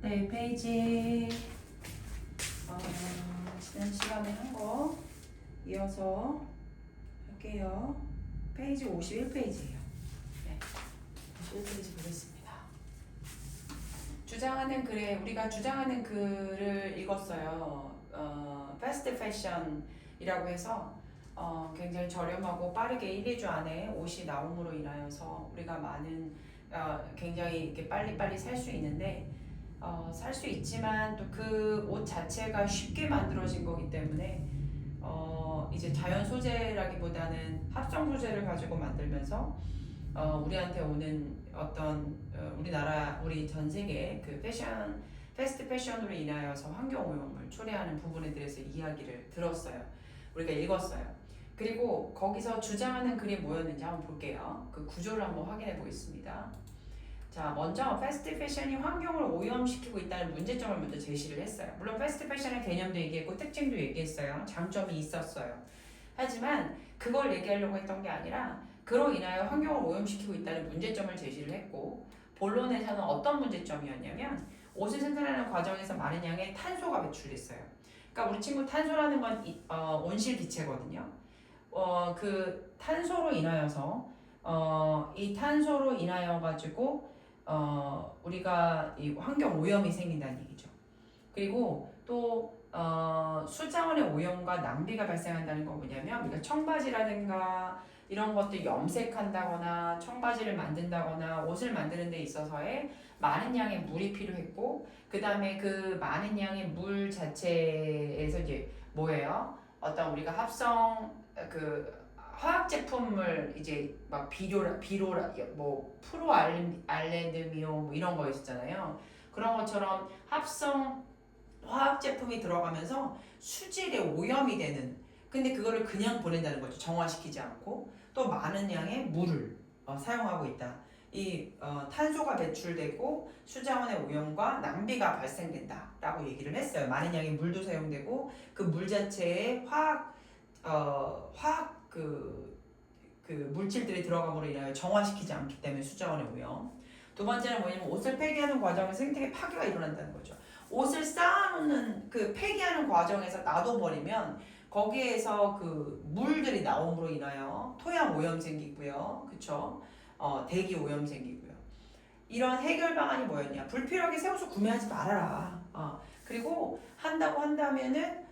네, 페이지 지난 시간에 한 거 이어서 할게요. 페이지 51페이지예요. 네, 51페이지 보겠습니다. 우리가 주장하는 글을 읽었어요. 패스트 패션이라고 해서 굉장히 저렴하고 빠르게 1, 2주 안에 옷이 나옴으로 인하여서 우리가 많은 굉장히 이렇게 빨리빨리 살 수 있는데 살 수 있지만 또 그 옷 자체가 쉽게 만들어진 거기 때문에 이제 자연 소재라기보다는 합성 소재를 가지고 만들면서 우리한테 오는 어떤 우리 전 세계 그 패스트 패션으로 인하여서 환경 오염을 초래하는 부분에 대해서 이야기를 들었어요. 우리가 읽었어요. 그리고 거기서 주장하는 글이 뭐였는지 한번 볼게요. 그 구조를 한번 확인해 보겠습니다. 자, 먼저 패스트 패션이 환경을 오염시키고 있다는 문제점을 먼저 제시를 했어요. 물론 패스트 패션의 개념도 얘기했고 특징도 얘기했어요. 장점이 있었어요. 하지만 그걸 얘기하려고 했던 게 아니라 그로 인하여 환경을 오염시키고 있다는 문제점을 제시를 했고 본론에서는 어떤 문제점이었냐면 옷을 생산하는 과정에서 많은 양의 탄소가 배출됐어요. 그러니까 우리 친구 탄소라는 건 온실기체거든요. 그 탄소로 인하여서 이 탄소로 인하여 가지고 우리가 이 환경 오염이 생긴다는 얘기죠. 그리고 또 수자원의 오염과 낭비가 발생한다는 건 뭐냐면 우리가 청바지라든가 이런 것들 염색한다거나 청바지를 만든다거나 옷을 만드는 데 있어서의 많은 양의 물이 필요했고 그 다음에 그 많은 양의 물 자체에서 이제 뭐예요? 어떤 우리가 합성 그 화학 제품을 이제 막 비료라 뭐 프로알렌드미오 뭐 이런 거 있었잖아요. 그런 것처럼 합성 화학 제품이 들어가면서 수질에 오염이 되는. 근데 그거를 그냥 보낸다는 거죠. 정화시키지 않고 또 많은 양의 물을 사용하고 있다. 이 탄소가 배출되고 수자원의 오염과 낭비가 발생된다라고 얘기를 했어요. 많은 양의 물도 사용되고 그 물 자체에 화학 그 물질들이 들어감으로 인하여 정화시키지 않기 때문에 수자원의 오염. 두 번째는 뭐냐면 옷을 폐기하는 과정에서 생태계 파괴가 일어난다는 거죠. 옷을 쌓아놓는 그 폐기하는 과정에서 놔둬버리면 거기에서 그 물들이 나옴으로 인하여 토양 오염 생기고요. 그쵸? 대기 오염 생기고요. 이런 해결 방안이 뭐였냐? 불필요하게 새 옷을 구매하지 말아라. 그리고 한다고 한다면은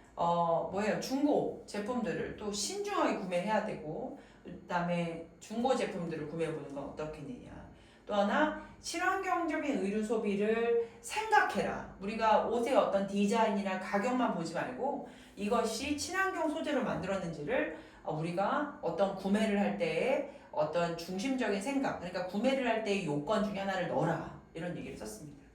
뭐예요? 중고 제품들을 또 신중하게 구매해야 되고 그다음에 중고 제품들을 구매해보는 건 어떻겠느냐. 또 하나 친환경적인 의류 소비를 생각해라. 우리가 옷의 어떤 디자인이나 가격만 보지 말고 이것이 친환경 소재로 만들었는지를 우리가 어떤 구매를 할 때에 어떤 중심적인 생각, 그러니까 구매를 할 때의 요건 중에 하나를 넣어라. 이런 얘기를 썼습니다.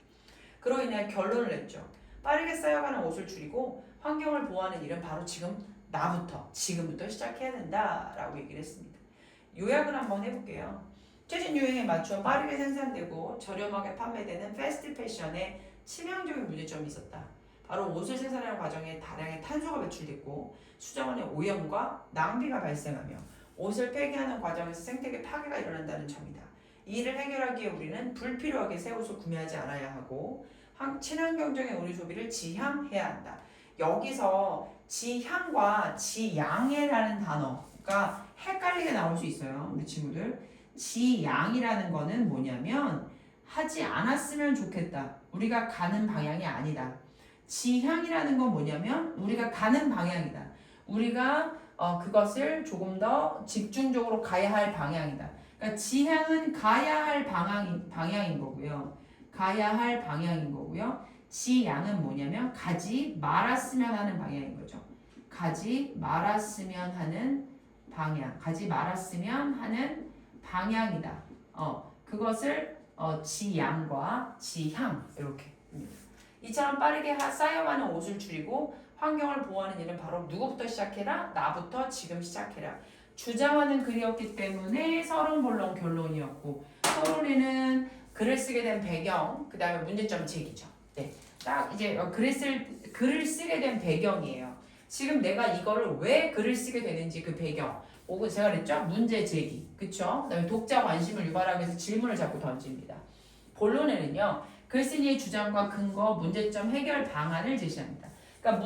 그로 인해 결론을 냈죠. 빠르게 쌓여가는 옷을 줄이고 환경을 보호하는 일은 바로 지금부터 시작해야 된다라고 얘기를 했습니다. 요약을 한번 해볼게요. 최신 유행에 맞춰 빠르게 생산되고 저렴하게 판매되는 패스트 패션에 치명적인 문제점이 있었다. 바로 옷을 생산하는 과정에 다량의 탄소가 배출됐고 수자원의 오염과 낭비가 발생하며 옷을 폐기하는 과정에서 생태계 파괴가 일어난다는 점이다. 이 일을 해결하기 위해 우리는 불필요하게 새 옷을 구매하지 않아야 하고 친환경적인 의류 소비를 지향해야 한다. 여기서 지향과 지양해라는 단어가 헷갈리게 나올 수 있어요. 우리 친구들. 지양이라는 거는 뭐냐면 하지 않았으면 좋겠다. 우리가 가는 방향이 아니다. 지향이라는 건 뭐냐면 우리가 가는 방향이다. 우리가 그것을 조금 더 집중적으로 가야 할 방향이다. 그러니까 지향은 가야 할 방향인 거고요. 가야 할 방향인 거고요. 지양은 뭐냐면 가지 말았으면 하는 방향인 거죠. 가지 말았으면 하는 방향. 가지 말았으면 하는 방향이다. 그것을 지양과 지향 이렇게. 이처럼 빠르게 쌓여가는 옷을 줄이고 환경을 보호하는 일은 바로 누구부터 시작해라? 나부터 지금 시작해라. 주장하는 글이었기 때문에 서론본론 결론이었고 서론에는 글을 쓰게 된 배경, 그 다음에 문제점 제기죠. 네, 딱 이제 글을 쓰게 된 배경이에요. 지금 내가 이거를 왜 글을 쓰게 되는지 그 배경. 오고 제가 그랬죠? 문제 제기. 그쵸? 그 다음에 독자 관심을 유발하기 위해서 질문을 자꾸 던집니다. 본론에는요. 글쓴이의 주장과 근거, 문제점 해결 방안을 제시합니다. 그러니까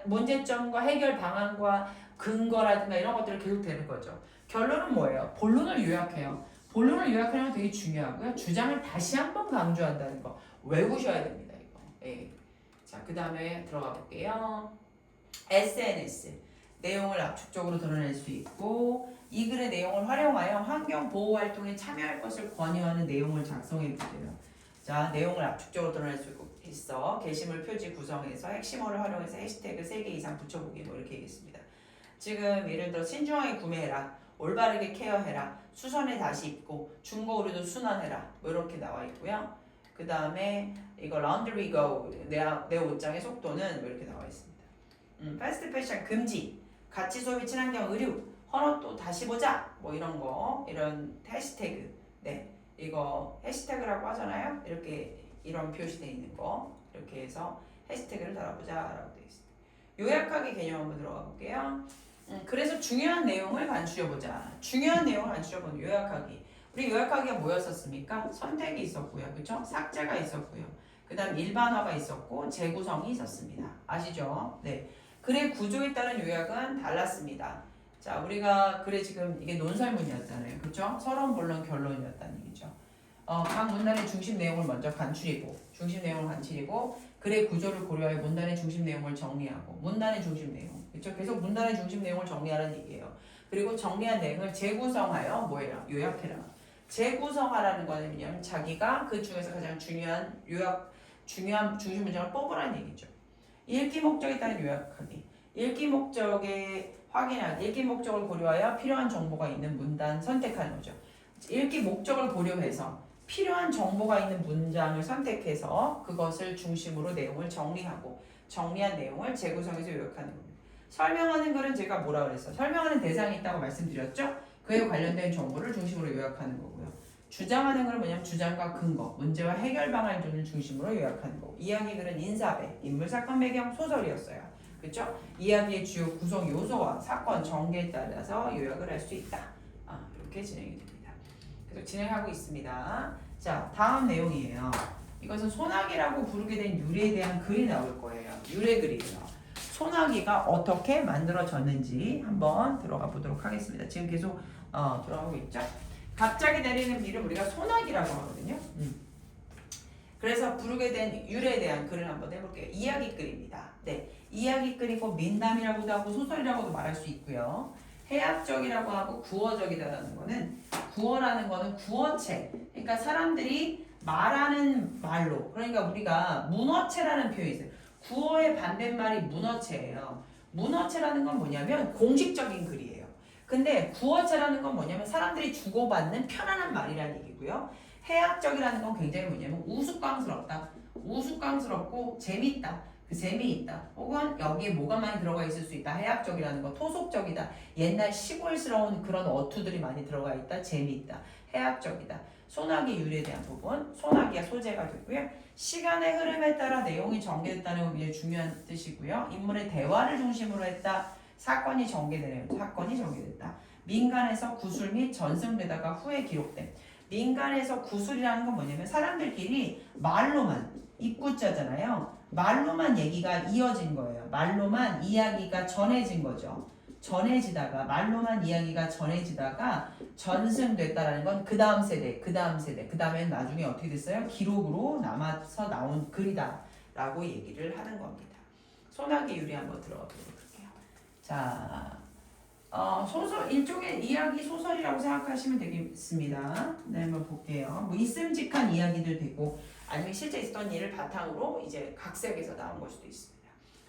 문제점과 해결 방안과 근거라든가 이런 것들을 계속 되는 거죠. 결론은 뭐예요? 본론을 요약해요. 본론을 요약하는 건 되게 중요하고요. 주장을 다시 한번 강조한다는 거 외우셔야 됩니다. 이거. 예. 자, 그 다음에 들어가 볼게요. SNS 내용을 압축적으로 드러낼 수 있고 이 글의 내용을 활용하여 환경 보호 활동에 참여할 것을 권유하는 내용을 작성해 주세요. 자, 내용을 압축적으로 드러낼 수 있어. 게시물 표지 구성해서 핵심어를 활용해서 해시태그 3개 이상 붙여보기 뭐 이렇게 얘기했습니다. 지금 예를 들어 신중하게 구매해라, 올바르게 케어해라, 수선에 다시 입고 중고 의류도 순환해라 뭐 이렇게 나와 있고요. 그 다음에 이거 laundry go 내 옷장의 속도는 뭐 이렇게 나와 있습니다. 패스트 패션 금지, 가치 소비 친환경 의류, 헌옷 또 다시 보자 뭐 이런 거 이런 해시태그 네 이거 해시태그라고 하잖아요. 이렇게 이런 표시되어 있는 거 이렇게 해서 해시태그를 달아보자 라고 되어 있습니다. 요약하기 개념 한번 들어가 볼게요. 그래서 중요한 내용을 간추려보자. 중요한 내용을 간추려보는 요약하기. 우리 요약하기가 뭐였었습니까? 선택이 있었고요. 그렇죠? 삭제가 있었고요. 그 다음 일반화가 있었고 재구성이 있었습니다. 아시죠? 네. 글의 구조에 따른 요약은 달랐습니다. 자, 우리가 글에 지금 이게 논설문이었잖아요. 그렇죠? 서론, 본론, 결론이었다는 얘기죠. 각 문단의 중심 내용을 먼저 간추리고 글의 구조를 고려하여 문단의 중심 내용을 정리하고 문단의 중심 내용 그렇죠? 계속 문단의 중심 내용을 정리하라는 얘기예요. 그리고 정리한 내용을 재구성하여 뭐예요? 요약해라. 재구성하라는 거는 뭐냐면 자기가 그 중에서 가장 중요한 중심 문장을 뽑으라는 얘기죠. 읽기 목적에 따른 요약하기. 읽기 목적을 고려하여 필요한 정보가 있는 문단 선택하는 거죠. 읽기 목적을 고려해서 필요한 정보가 있는 문장을 선택해서 그것을 중심으로 내용을 정리하고 정리한 내용을 재구성해서 요약하는 겁니다. 설명하는 글은 제가 뭐라 그랬어요? 설명하는 대상이 있다고 말씀드렸죠? 그에 관련된 정보를 중심으로 요약하는 거고요. 주장하는 글은 뭐냐면 주장과 근거, 문제와 해결 방안 등을 중심으로 요약하는 거고 이야기 글은 인사배, 인물, 사건, 배경, 소설이었어요. 그렇죠? 이야기의 주요 구성 요소와 사건, 전개에 따라서 요약을 할 수 있다. 이렇게 진행이 됩니다. 계속 진행하고 있습니다. 자, 다음 내용이에요. 이것은 소나기라고 부르게 된 유래에 대한 글이 나올 거예요. 유래 글이에요. 소나기가 어떻게 만들어졌는지 한번 들어가 보도록 하겠습니다. 지금 계속 들어가고 있죠? 갑자기 내리는 비를 우리가 소나기라고 하거든요. 그래서 부르게 된 유래에 대한 글을 한번 해볼게요. 이야기글입니다. 네, 이야기글이고 민담이라고도 하고 소설이라고도 말할 수 있고요. 해학적이라고 하고 구어적이라는 거는 구어라는 거는 구어체. 그러니까 사람들이 말하는 말로. 그러니까 우리가 문어체라는 표현이 있어요. 구어의 반대말이 문어체예요. 문어체라는 건 뭐냐면 공식적인 글이에요. 근데 구어체라는 건 뭐냐면 사람들이 주고받는 편안한 말이라는 얘기고요. 해학적이라는 건 굉장히 뭐냐면 우스꽝스럽다. 우스꽝스럽고 재밌다. 그 재미있다. 혹은 여기에 뭐가 많이 들어가 있을 수 있다. 해학적이라는 거 토속적이다. 옛날 시골스러운 그런 어투들이 많이 들어가 있다. 재미있다. 해학적이다. 소나기 유래에 대한 부분. 소나기가 소재가 되고요. 시간의 흐름에 따라 내용이 전개됐다는 건 굉장히 중요한 뜻이고요. 인물의 대화를 중심으로 했다. 사건이 전개됐다. 민간에서 구술 및 전승되다가 후에 기록된. 민간에서 구술이라는 건 뭐냐면 사람들끼리 말로만 입구자잖아요. 말로만 얘기가 이어진 거예요. 말로만 이야기가 전해진 거죠. 말로만 이야기가 전해지다가 전승됐다라는 건 그 다음 세대, 그 다음엔 나중에 어떻게 됐어요? 기록으로 남아서 나온 글이다라고 얘기를 하는 겁니다. 소나기 유래 한번 들어가 보도록 할게요. 자, 소설, 일종의 이야기 소설이라고 생각하시면 되겠습니다. 네, 한번 볼게요. 뭐 있음직한 이야기들 되고 아니면 실제 있었던 일을 바탕으로 이제 각색에서 나온 걸 수도 있습니다.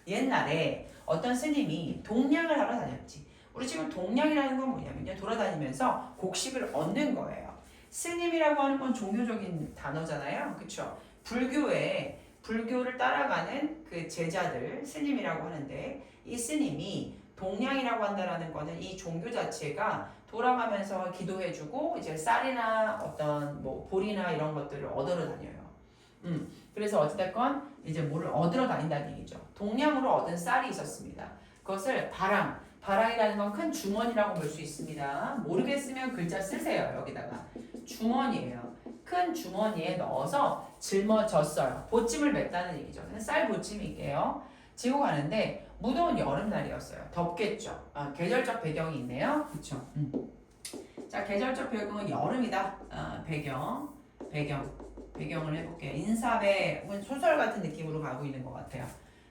옛날에 어떤 스님이 동냥을 하러 다녔지. 우리 지금 동냥이라는 건 뭐냐면요. 돌아다니면서 곡식을 얻는 거예요. 스님이라고 하는 건 종교적인 단어잖아요. 그렇죠? 불교를 따라가는 그 제자들 스님이라고 하는데 이 스님이 동냥이라고 한다라는 거는 이 종교 자체가 돌아가면서 기도해주고 이제 쌀이나 어떤 뭐 볼이나 이런 것들을 얻으러 다녀요. 그래서 어찌됐건 이제 뭐를 얻으러 다닌다는 얘기죠. 동냥으로 얻은 쌀이 있었습니다. 그것을 바랑이라는 건 큰 주머니라고 볼 수 있습니다. 모르겠으면 글자 쓰세요. 여기다가 주머니예요. 큰 주머니에 넣어서 짊어졌어요. 보찜을 맸다는 얘기죠. 쌀 보찜이게요. 지고 가는데 무더운 여름날이었어요. 덥겠죠. 계절적 배경이 있네요. 그쵸? 자, 계절적 배경은 여름이다. 배경을 해볼게요. 인사배 혹은 소설 같은 느낌으로 가고 있는 것 같아요.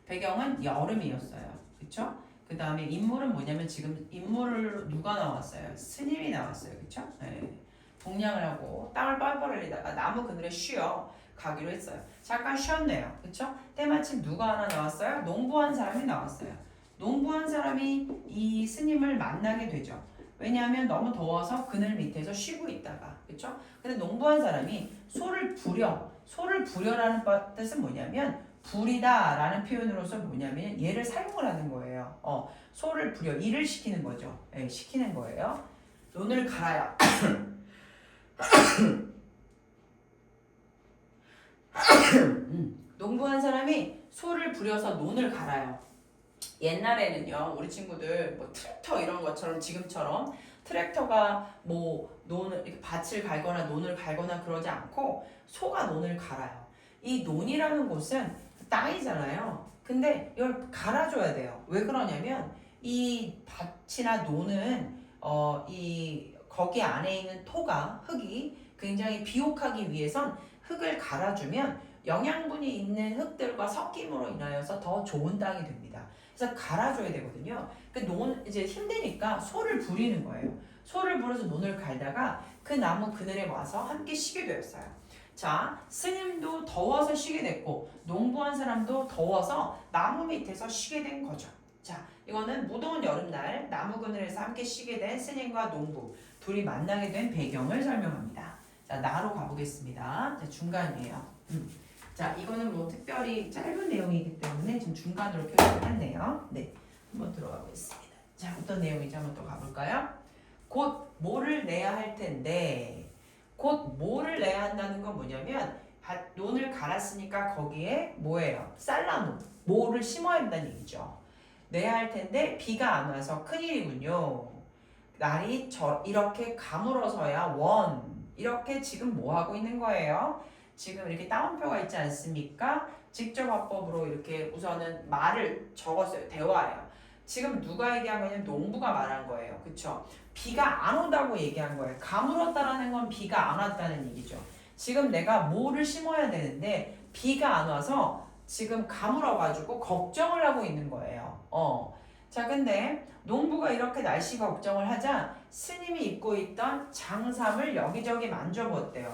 배경은 여름이었어요. 그쵸? 그 다음에 인물은 뭐냐면 지금 인물을 누가 나왔어요? 스님이 나왔어요. 그쵸? 네. 동냥을 하고 땀을 뻘뻘 흘리다가 나무 그늘에 쉬어 가기로 했어요. 잠깐 쉬었네요. 그쵸? 때마침 누가 하나 나왔어요? 농부한 사람이 나왔어요. 농부한 사람이 이 스님을 만나게 되죠. 왜냐하면 너무 더워서 그늘 밑에서 쉬고 있다가, 그쵸? 근데 농부한 사람이 소를 부려라는 뜻은 뭐냐면 부리다 라는 표현으로서 뭐냐면 얘를 사용을 하는 거예요. 소를 부려, 일을 시키는 거죠. 네, 시키는 거예요. 논을 갈아요. 농부한 사람이 소를 부려서 논을 갈아요. 옛날에는요, 우리 친구들 뭐 트랙터 이런 것처럼 지금처럼 트랙터가 뭐 논을 이렇게 밭을 갈거나 논을 갈거나 그러지 않고 소가 논을 갈아요. 이 논이라는 곳은 땅이잖아요. 근데 이걸 갈아줘야 돼요. 왜 그러냐면 이 밭이나 논은 거기 안에 있는 토가 흙이 굉장히 비옥하기 위해선 흙을 갈아주면 영양분이 있는 흙들과 섞임으로 인하여서 더 좋은 땅이 됩니다. 그래서 갈아줘야 되거든요. 이제 힘드니까 소를 부리는 거예요. 소를 부려서 논을 갈다가 그 나무 그늘에 와서 함께 쉬게 되었어요. 자, 스님도 더워서 쉬게 됐고 농부한 사람도 더워서 나무 밑에서 쉬게 된 거죠. 자, 이거는 무더운 여름날 나무 그늘에서 함께 쉬게 된 스님과 농부 둘이 만나게 된 배경을 설명합니다. 자, 나로 가보겠습니다. 자, 중간이에요. 자, 이거는 뭐 특별히 짧은 내용이기 때문에 지금 중간으로 표시를 했네요. 네, 한번 들어가 보겠습니다. 자, 어떤 내용인지 한번 또 가볼까요? 곧 뭐를 내야 할 텐데, 곧 뭐를 내야 한다는 건 뭐냐면 논을 갈았으니까 거기에 뭐예요? 쌀나무, 뭐를 심어야 한다는 얘기죠. 내야 할 텐데 비가 안 와서 큰일이군요. 날이 이렇게 가물어서야 이렇게 지금 뭐 하고 있는 거예요? 지금 이렇게 따옴표가 있지 않습니까? 직접 화법으로 이렇게 우선은 말을 적었어요. 대화예요. 지금 누가 얘기한 거냐면 농부가 말한 거예요. 그쵸? 비가 안 온다고 얘기한 거예요. 가물었다라는 건 비가 안 왔다는 얘기죠. 지금 내가 뭐를 심어야 되는데 비가 안 와서 지금 가물어가지고 걱정을 하고 있는 거예요. 자, 근데 농부가 이렇게 날씨 걱정을 하자 스님이 입고 있던 장삼을 여기저기 만져봤대요.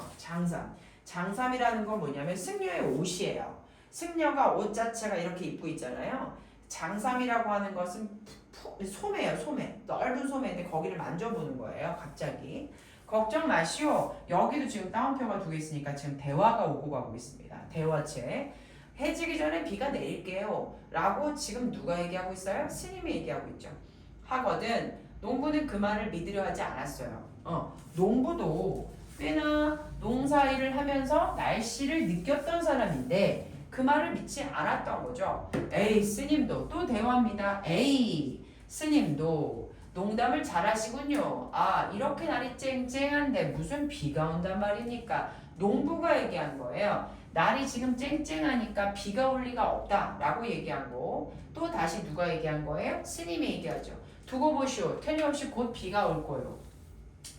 장삼이라는 건 뭐냐면 승려의 옷이에요. 승려가 옷 자체가 이렇게 입고 있잖아요. 장삼이라고 하는 것은 소매예요. 넓은 소매인데 거기를 만져보는 거예요. 갑자기. 걱정 마시오. 여기도 지금 따옴표가 2개 있으니까 지금 대화가 오고 가고 있습니다. 대화체. 해지기 전에 비가 내릴게요. 라고 지금 누가 얘기하고 있어요? 스님이 얘기하고 있죠. 하거든 농부는 그 말을 믿으려 하지 않았어요. 농부도 꽤나 농사일을 하면서 날씨를 느꼈던 사람인데 그 말을 믿지 않았던 거죠. 에이, 스님도 또 대화입니다. 에이, 스님도 농담을 잘하시군요. 이렇게 날이 쨍쨍한데 무슨 비가 온단 말입니까? 농부가 얘기한 거예요. 날이 지금 쨍쨍하니까 비가 올 리가 없다 라고 얘기한 거. 또 다시 누가 얘기한 거예요? 스님이 얘기하죠. 두고 보시오. 틀림없이 곧 비가 올 거요.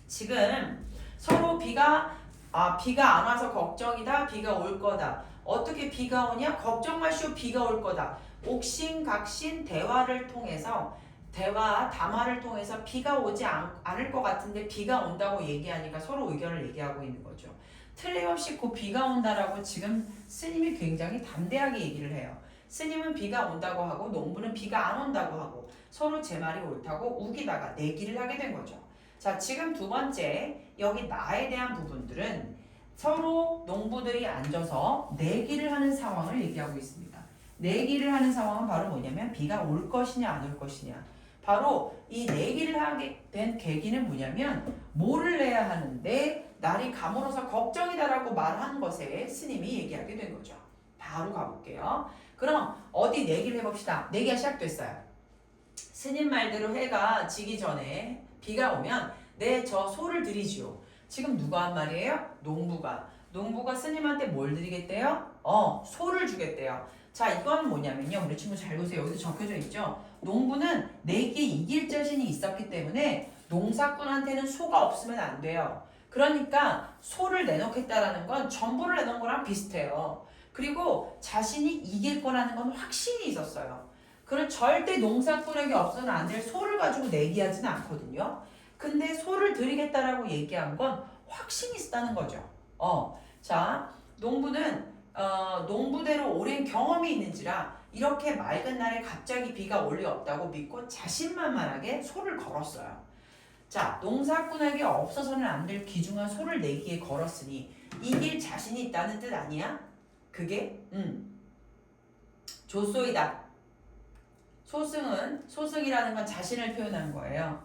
지금 서로 비가 안 와서 걱정이다. 비가 올 거다. 어떻게 비가 오냐? 걱정 마시오. 비가 올 거다. 옥신각신 대화를 통해서 담화를 통해서 비가 오지 않을 것 같은데 비가 온다고 얘기하니까 서로 의견을 얘기하고 있는 거죠. 틀림없이 곧 비가 온다라고 지금 스님이 굉장히 담대하게 얘기를 해요. 스님은 비가 온다고 하고 농부는 비가 안 온다고 하고 서로 제 말이 옳다고 우기다가 내기를 하게 된 거죠. 자, 지금 두 번째 여기 나에 대한 부분들은 서로 농부들이 앉아서 내기를 하는 상황을 얘기하고 있습니다. 내기를 하는 상황은 바로 뭐냐면 비가 올 것이냐 안 올 것이냐. 바로 이 내기를 하게 된 계기는 뭐냐면 뭐를 내야 하는데 날이 가물어서 걱정이다라고 말한 것에 스님이 얘기하게 된 거죠. 바로 가볼게요. 그럼 어디 내기를 해봅시다. 내기가 시작됐어요. 스님 말대로 해가 지기 전에 비가 오면 저 소를 드리지요. 지금 누가 한 말이에요? 농부가. 농부가 스님한테 뭘 드리겠대요? 소를 주겠대요. 자, 이건 뭐냐면요. 우리 친구 잘 보세요. 여기서 적혀져 있죠. 농부는 내게 이길 자신이 있었기 때문에 농사꾼한테는 소가 없으면 안 돼요. 그러니까 소를 내놓겠다라는 건 전부를 내놓은 거랑 비슷해요. 그리고 자신이 이길 거라는 건 확신이 있었어요. 그럼 절대 농사꾼에게 없어서는 안 될 소를 가지고 내기하지는 않거든요. 근데 소를 드리겠다라고 얘기한 건 확신이 있다는 거죠. 자, 농부는 농부대로 오랜 경험이 있는지라 이렇게 맑은 날에 갑자기 비가 올 리 없다고 믿고 자신만만하게 소를 걸었어요. 자, 농사꾼에게 없어서는 안 될 귀중한 소를 내기에 걸었으니 이길 자신이 있다는 뜻 아니야? 그게 조소이다. 소승이라는 건 자신을 표현한 거예요.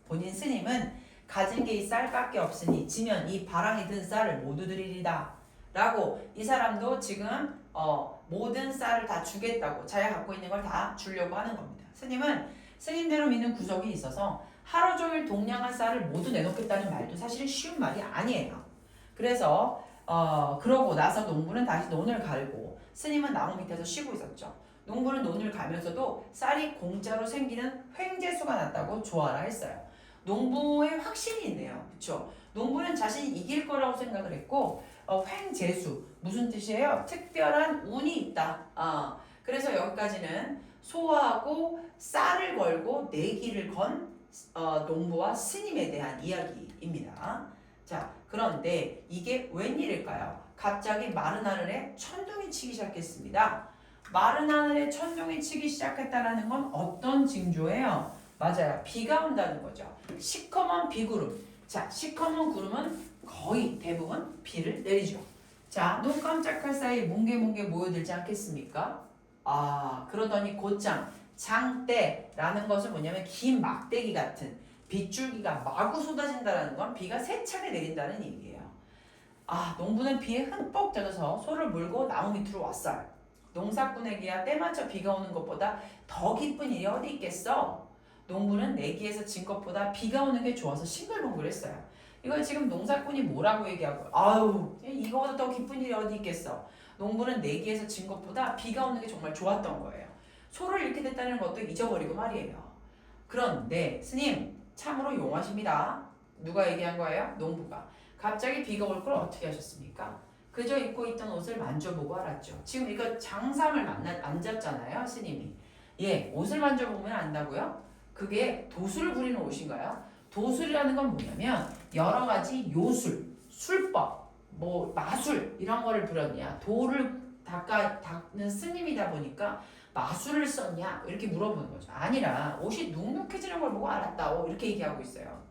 본인 스님은 가진 게 이 쌀밖에 없으니 지면 이 바랑이 든 쌀을 모두 드리리다 라고 이 사람도 지금 모든 쌀을 다 주겠다고 자기가 갖고 있는 걸 다 주려고 하는 겁니다. 스님은 스님대로 믿는 구석이 있어서 하루 종일 동량한 쌀을 모두 내놓겠다는 말도 사실은 쉬운 말이 아니에요. 그래서 그러고 나서 농부는 다시 논을 갈고 스님은 나무 밑에서 쉬고 있었죠. 농부는 논을 가면서도 쌀이 공짜로 생기는 횡재수가 났다고 좋아라 했어요. 농부의 확신이 있네요. 그렇죠? 농부는 자신이 이길 거라고 생각을 했고 횡재수 무슨 뜻이에요? 특별한 운이 있다. 그래서 여기까지는 소하고 쌀을 걸고 내기를 건 농부와 스님에 대한 이야기입니다. 자, 그런데 이게 웬일일까요? 갑자기 마른 하늘에 천둥이 치기 시작했습니다. 마른 하늘에 천둥이 치기 시작했다는 건 어떤 징조예요? 맞아요. 비가 온다는 거죠. 시커먼 비구름. 자, 시커먼 구름은 거의 대부분 비를 내리죠. 자, 눈 깜짝할 사이 뭉게뭉게 모여들지 않겠습니까? 그러더니 곧장 장대라는 것은 뭐냐면 긴 막대기 같은 빗줄기가 마구 쏟아진다는 건 비가 세차게 내린다는 얘기예요. 농부는 비에 흠뻑 젖어서 소를 몰고 나무 밑으로 왔어요. 농사꾼에게야 때맞춰 비가 오는 것보다 더 기쁜 일이 어디 있겠어? 농부는 내기에서 진 것보다 비가 오는 게 좋아서 싱글벙글했어요. 이걸 지금 농사꾼이 뭐라고 얘기하고 이거보다 더 기쁜 일이 어디 있겠어? 농부는 내기에서 진 것보다 비가 오는 게 정말 좋았던 거예요. 소를 잃게 됐다는 것도 잊어버리고 말이에요. 그런데 스님 참으로 용하십니다. 누가 얘기한 거예요? 농부가. 갑자기 비가 올 걸 어떻게 하셨습니까? 그저 입고 있던 옷을 만져보고 알았죠. 지금 이거 장삼을 만졌잖아요, 스님이. 옷을 만져보면 안다고요? 그게 도술을 부리는 옷인가요? 도술이라는 건 뭐냐면 여러 가지 요술, 술법, 마술 이런 거를 부렸냐. 도를 닦는 스님이다 보니까 마술을 썼냐 이렇게 물어보는 거죠. 아니라 옷이 눅눅해지는 걸 보고 알았다고 이렇게 얘기하고 있어요.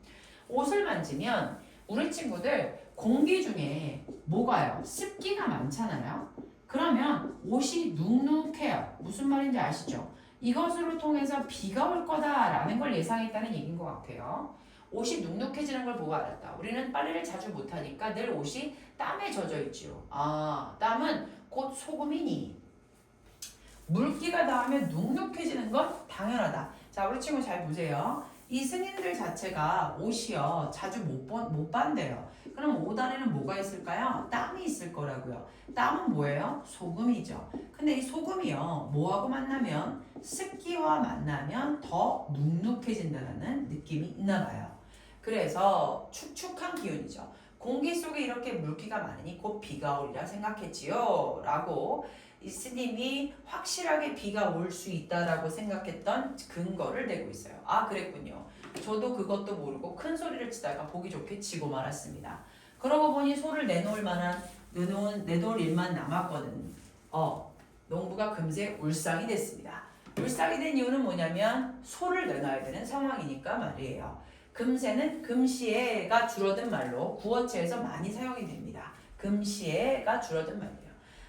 옷을 만지면 우리 친구들 공기 중에 뭐가요? 습기가 많잖아요. 그러면 옷이 눅눅해요. 무슨 말인지 아시죠? 이것으로 통해서 비가 올 거다라는 걸 예상했다는 얘기인 것 같아요. 옷이 눅눅해지는 걸 보고 알았다. 우리는 빨래를 자주 못하니까 늘 옷이 땀에 젖어 있지요. 땀은 곧 소금이니 물기가 닿으면 눅눅해지는 건 당연하다. 자, 우리 친구 잘 보세요. 이 스님들 자체가 옷이요 자주 못 반대요. 그럼 옷 안에는 뭐가 있을까요? 땀이 있을 거라고요. 땀은 뭐예요? 소금이죠. 근데 이 소금이요 뭐하고 만나면 습기와 만나면 더 눅눅해진다는 느낌이 있나 봐요. 그래서 축축한 기운이죠. 공기 속에 이렇게 물기가 많으니 곧 비가 오리라 생각했지요 라고 이 스님이 확실하게 비가 올 수 있다라고 생각했던 근거를 대고 있어요. 그랬군요. 저도 그것도 모르고 큰 소리를 치다가 보기 좋게 치고 말았습니다. 그러고 보니 소를 내놓을 일만 남았거든. 농부가 금세 울상이 됐습니다. 울상이 된 이유는 뭐냐면 소를 내놔야 되는 상황이니까 말이에요. 금세는 금시에가 줄어든 말로 구어체에서 많이 사용이 됩니다. 금시에가 줄어든 말이에요.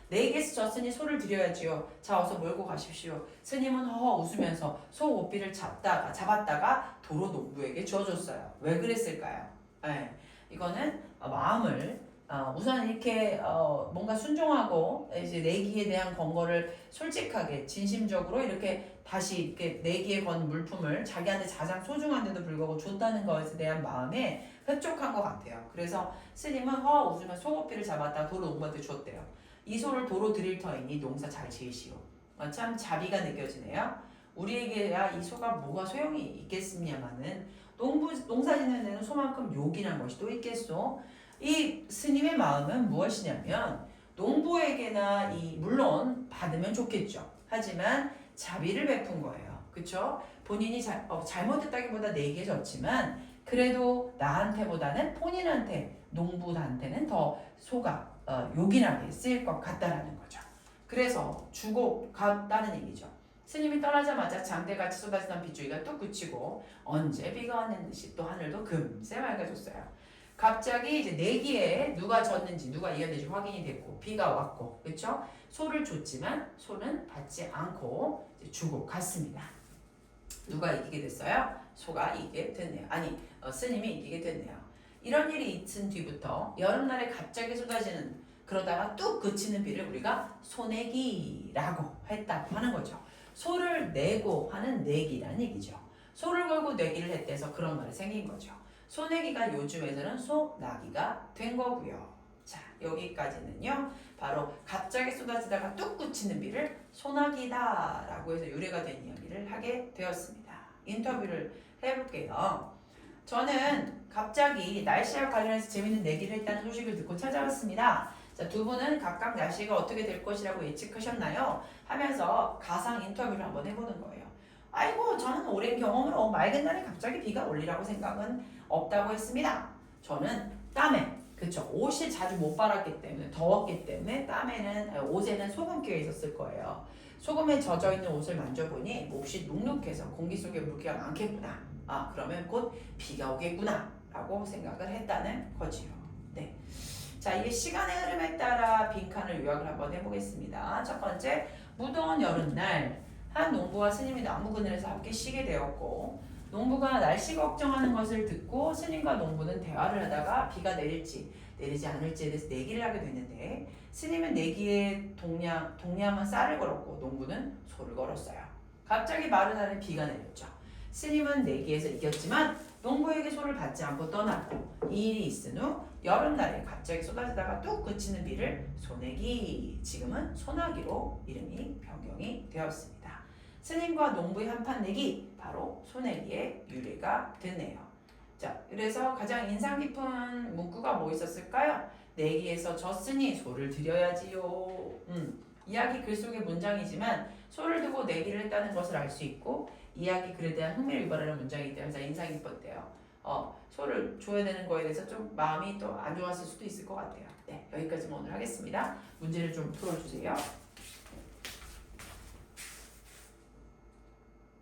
내게서 졌으니 소를 드려야지요. 자, 어서 몰고 가십시오. 스님은 허허 웃으면서 소 옷비를 잡았다가 도로 농부에게 주어줬어요. 왜 그랬을까요? 이거는 마음을 우선 이렇게 뭔가 순종하고 이제 내기에 대한 권고를 솔직하게 진심적으로 이렇게 다시 이렇게 내기에 건 물품을 자기한테 가장 소중한데도 불구하고 줬다는 것에 대한 마음에 흡족한 것 같아요. 그래서 스님은 허 웃으며 소고삐를 잡았다가 도로 농부한테 줬대요. 이 소를 도로 드릴 터이니 농사 잘 지으시오. 참 자비가 느껴지네요. 우리에게야 이 소가 뭐가 소용이 있겠습니다마는 농사 짓는 데는 소만큼 요긴한 것이 또 있겠소. 이 스님의 마음은 무엇이냐면 농부에게나 물론 받으면 좋겠죠. 하지만 자비를 베푼 거예요. 그쵸? 본인이 잘못했다기보다 내게 졌지만 그래도 나한테보다는 본인한테 농부한테는 더 소가 요긴하게 쓰일 것 같다라는 거죠. 그래서 주고 갔다는 얘기죠. 스님이 떠나자마자 장대같이 쏟아지던 빗줄기가 뚝 그치고 언제 비가 왔는 듯이 또 하늘도 금세 맑아졌어요. 갑자기 이제 내기에 누가 졌는지 누가 이겼는지 확인이 됐고 비가 왔고 그렇죠? 소를 줬지만 소는 받지 않고 이제 주고 갔습니다. 누가 이기게 됐어요? 소가 이기게 됐네요. 아니 스님이 이기게 됐네요. 이런 일이 있은 뒤부터 여름날에 갑자기 쏟아지는 그러다가 뚝 그치는 비를 우리가 소내기라고 했다고 하는 거죠. 소를 내고 하는 내기라는 얘기죠. 소를 걸고 내기를 했대서 그런 말이 생긴 거죠. 소내기가 요즘에서는 소나기가 된 거고요. 자, 여기까지는요. 바로 갑자기 쏟아지다가 뚝 그치는 비를 소나기다라고 해서 유래가 된 이야기를 하게 되었습니다. 인터뷰를 해볼게요. 저는 갑자기 날씨와 관련해서 재밌는 내기를 했다는 소식을 듣고 찾아왔습니다. 자, 두 분은 각각 날씨가 어떻게 될 것이라고 예측하셨나요? 하면서 가상 인터뷰를 한번 해보는 거예요. 아이고, 저는 오랜 경험으로 맑은 날에 갑자기 비가 올리라고 생각은 없다고 했습니다. 저는 땀에, 그쵸, 옷이 자주 못 빨았기 때문에, 더웠기 때문에 옷에는 소금기가 있었을 거예요. 소금에 젖어 있는 옷을 만져보니 몹시 눅눅해서 공기 속에 물기가 많겠구나. 그러면 곧 비가 오겠구나 라고 생각을 했다는 거지요. 네. 자, 이게 시간의 흐름에 따라 빈칸을 요약을 한번 해보겠습니다. 첫 번째, 무더운 여름날 한 농부와 스님이 나무 그늘에서 함께 쉬게 되었고, 농부가 날씨 걱정하는 것을 듣고 스님과 농부는 대화를 하다가 비가 내릴지 내리지 않을지에 대해서 내기를 하게 됐는데, 스님은 내기에 동량은 쌀을 걸었고 농부는 소를 걸었어요. 갑자기 마른 날에 비가 내렸죠. 스님은 내기에서 이겼지만 농부에게 소를 받지 않고 떠났고, 이 일이 있은 후 여름날에 갑자기 쏟아지다가 뚝 그치는 비를 소내기, 지금은 소나기로 이름이 변경이 되었습니다. 스님과 농부의 한판 내기, 바로 소내기의 유래가 됐네요. 자, 그래서 가장 인상 깊은 문구가 뭐 있었을까요? 내기에서 졌으니 소를 드려야지요. 이야기 글 속의 문장이지만 소를 두고 내기를 했다는 것을 알 수 있고, 이야기 글에 대한 흥미를 유발하는 문장이기 때문에 인상 깊었대요. 소를 줘야 되는 거에 대해서 좀 마음이 또 안 좋았을 수도 있을 것 같아요. 네, 여기까지만 오늘 하겠습니다. 문제를 좀 풀어주세요.